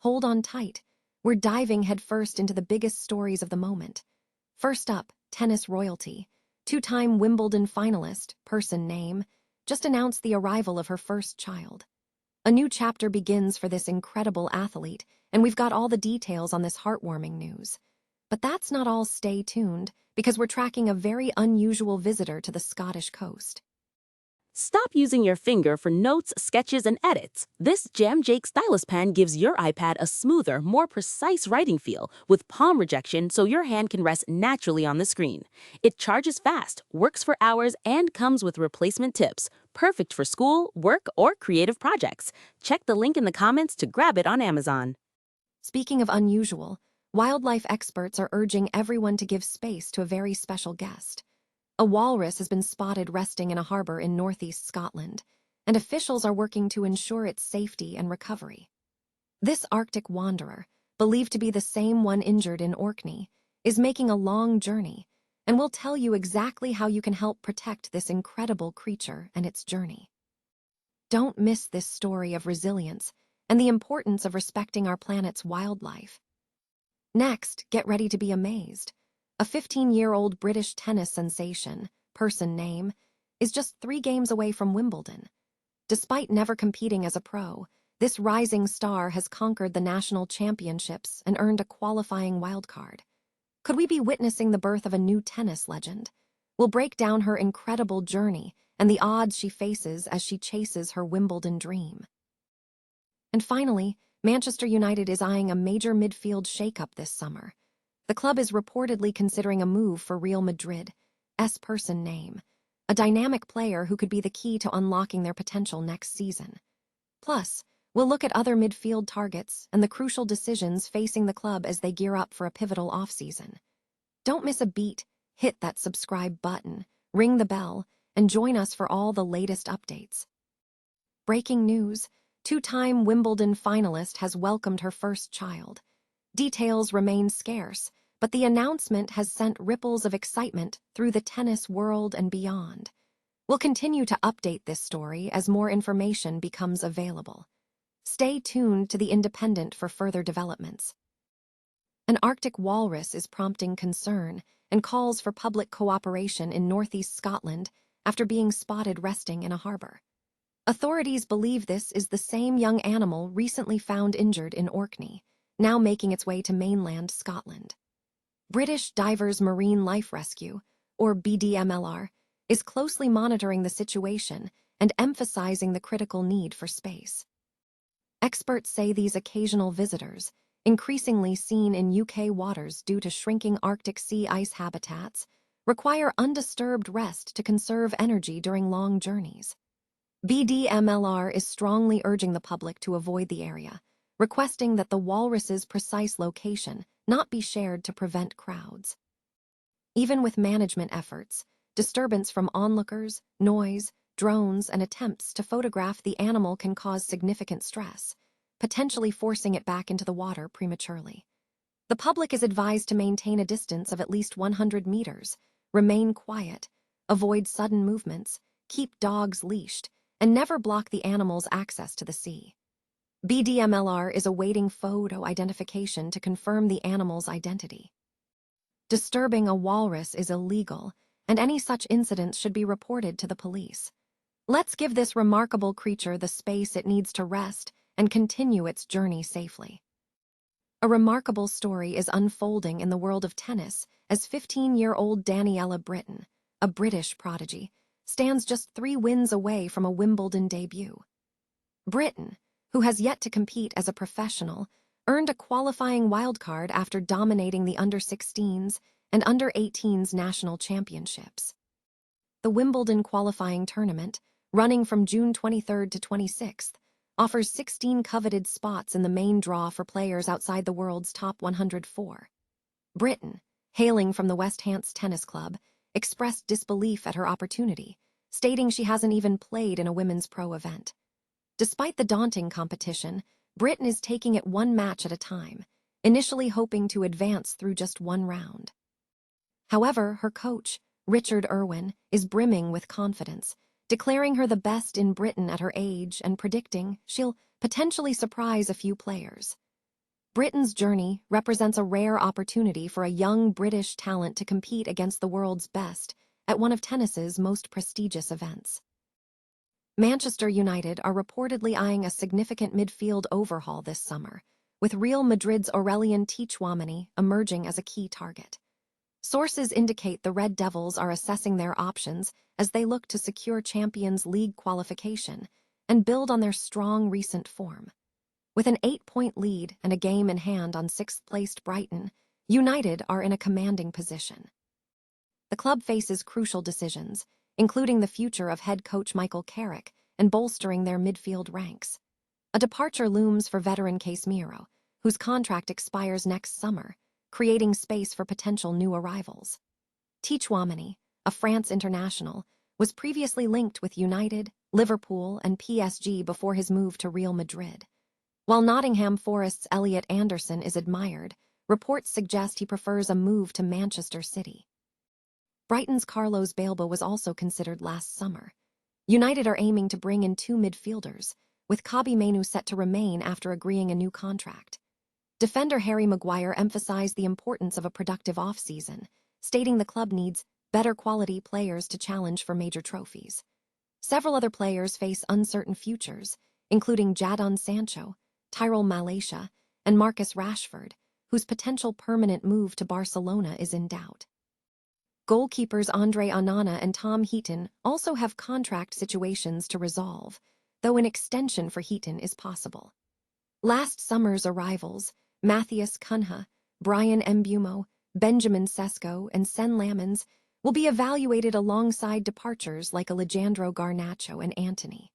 Hold on tight. We're diving headfirst into the biggest stories of the moment. First up, tennis royalty. Two-time Wimbledon finalist, person name, just announced the arrival of her first child. A new chapter begins for this incredible athlete, and we've got all the details on this heartwarming news. But that's not all. Stay tuned, because we're tracking a very unusual visitor to the Scottish coast. Stop using your finger for notes, sketches, and edits. This Jam Jake stylus pen gives your iPad a smoother, more precise writing feel with palm rejection so your hand can rest naturally on the screen. It charges fast, works for hours, and comes with replacement tips. Perfect for school, work, or creative projects. Check the link in the comments to grab it on Amazon. Speaking of unusual, wildlife experts are urging everyone to give space to a very special guest. A walrus has been spotted resting in a harbor in northeast Scotland, and officials are working to ensure its safety and recovery. This Arctic wanderer, believed to be the same one injured in Orkney, is making a long journey, and we'll tell you exactly how you can help protect this incredible creature and its journey. Don't miss this story of resilience and the importance of respecting our planet's wildlife. Next, get ready to be amazed. A 15-year-old British tennis sensation, person name, is just 3 games away from Wimbledon. Despite never competing as a pro, this rising star has conquered the national championships and earned a qualifying wildcard. Could we be witnessing the birth of a new tennis legend? We'll break down her incredible journey and the odds she faces as she chases her Wimbledon dream. And finally, Manchester United is eyeing a major midfield shakeup this summer. The club is reportedly considering a move for Real Madrid, person name, a dynamic player who could be the key to unlocking their potential next season. Plus, we'll look at other midfield targets and the crucial decisions facing the club as they gear up for a pivotal offseason. Don't miss a beat, hit that subscribe button, ring the bell, and join us for all the latest updates. Breaking news: two-time Wimbledon finalist has welcomed her first child. Details remain scarce, but the announcement has sent ripples of excitement through the tennis world and beyond. We'll continue to update this story as more information becomes available. Stay tuned to The Independent for further developments. An Arctic walrus is prompting concern and calls for public cooperation in northeast Scotland after being spotted resting in a harbor. Authorities believe this is the same young animal recently found injured in Orkney, now making its way to mainland Scotland. British Divers Marine Life Rescue, or BDMLR, is closely monitoring the situation and emphasizing the critical need for space. Experts say these occasional visitors, increasingly seen in UK waters due to shrinking Arctic sea ice habitats, require undisturbed rest to conserve energy during long journeys. BDMLR is strongly urging the public to avoid the area, requesting that the walrus's precise location not be shared to prevent crowds. Even with management efforts, disturbance from onlookers, noise, drones, and attempts to photograph the animal can cause significant stress, potentially forcing it back into the water prematurely. The public is advised to maintain a distance of at least 100 meters, remain quiet, avoid sudden movements, keep dogs leashed, and never block the animal's access to the sea. BDMLR is awaiting photo identification to confirm the animal's identity. Disturbing a walrus is illegal, and any such incidents should be reported to the police. Let's give this remarkable creature the space it needs to rest and continue its journey safely. A remarkable story is unfolding in the world of tennis as 15-year-old Daniella Britton, a British prodigy, stands just 3 wins away from a Wimbledon debut. Britton, who has yet to compete as a professional, earned a qualifying wildcard after dominating the under-16s and under-18s national championships. The Wimbledon qualifying tournament, running from June 23rd to 26th, offers 16 coveted spots in the main draw for players outside the world's top 104. Britton, hailing from the West Hants Tennis Club, expressed disbelief at her opportunity, stating she hasn't even played in a women's pro event. Despite the daunting competition, Britton is taking it one match at a time, initially hoping to advance through just one round. However, her coach, Richard Irwin, is brimming with confidence, declaring her the best in Britain at her age and predicting she'll potentially surprise a few players. Britton's journey represents a rare opportunity for a young British talent to compete against the world's best at one of tennis's most prestigious events. Manchester United are reportedly eyeing a significant midfield overhaul this summer, with Real Madrid's Aurelien Tchouameni emerging as a key target. Sources indicate the Red Devils are assessing their options as they look to secure Champions League qualification and build on their strong recent form. With an 8-point lead and a game in hand on 6th-placed Brighton, United are in a commanding position. The club faces crucial decisions, including the future of head coach Michael Carrick and bolstering their midfield ranks. A departure looms for veteran Casemiro, whose contract expires next summer, creating space for potential new arrivals. Tchouameni, a France international, was previously linked with United, Liverpool, and PSG before his move to Real Madrid. While Nottingham Forest's Elliot Anderson is admired, reports suggest he prefers a move to Manchester City. Brighton's Carlos Balba was also considered last summer. United are aiming to bring in 2 midfielders, with Kobbie Mainoo set to remain after agreeing a new contract. Defender Harry Maguire emphasized the importance of a productive off-season, stating the club needs better quality players to challenge for major trophies. Several other players face uncertain futures, including Jadon Sancho, Tyrell Malacia, and Marcus Rashford, whose potential permanent move to Barcelona is in doubt. Goalkeepers Andre Onana and Tom Heaton also have contract situations to resolve, though an extension for Heaton is possible. Last summer's arrivals, Matthias Cunha, Brian Mbeumo, Benjamin Sesko, and Sen Lamens, will be evaluated alongside departures like Alejandro Garnacho and Antony.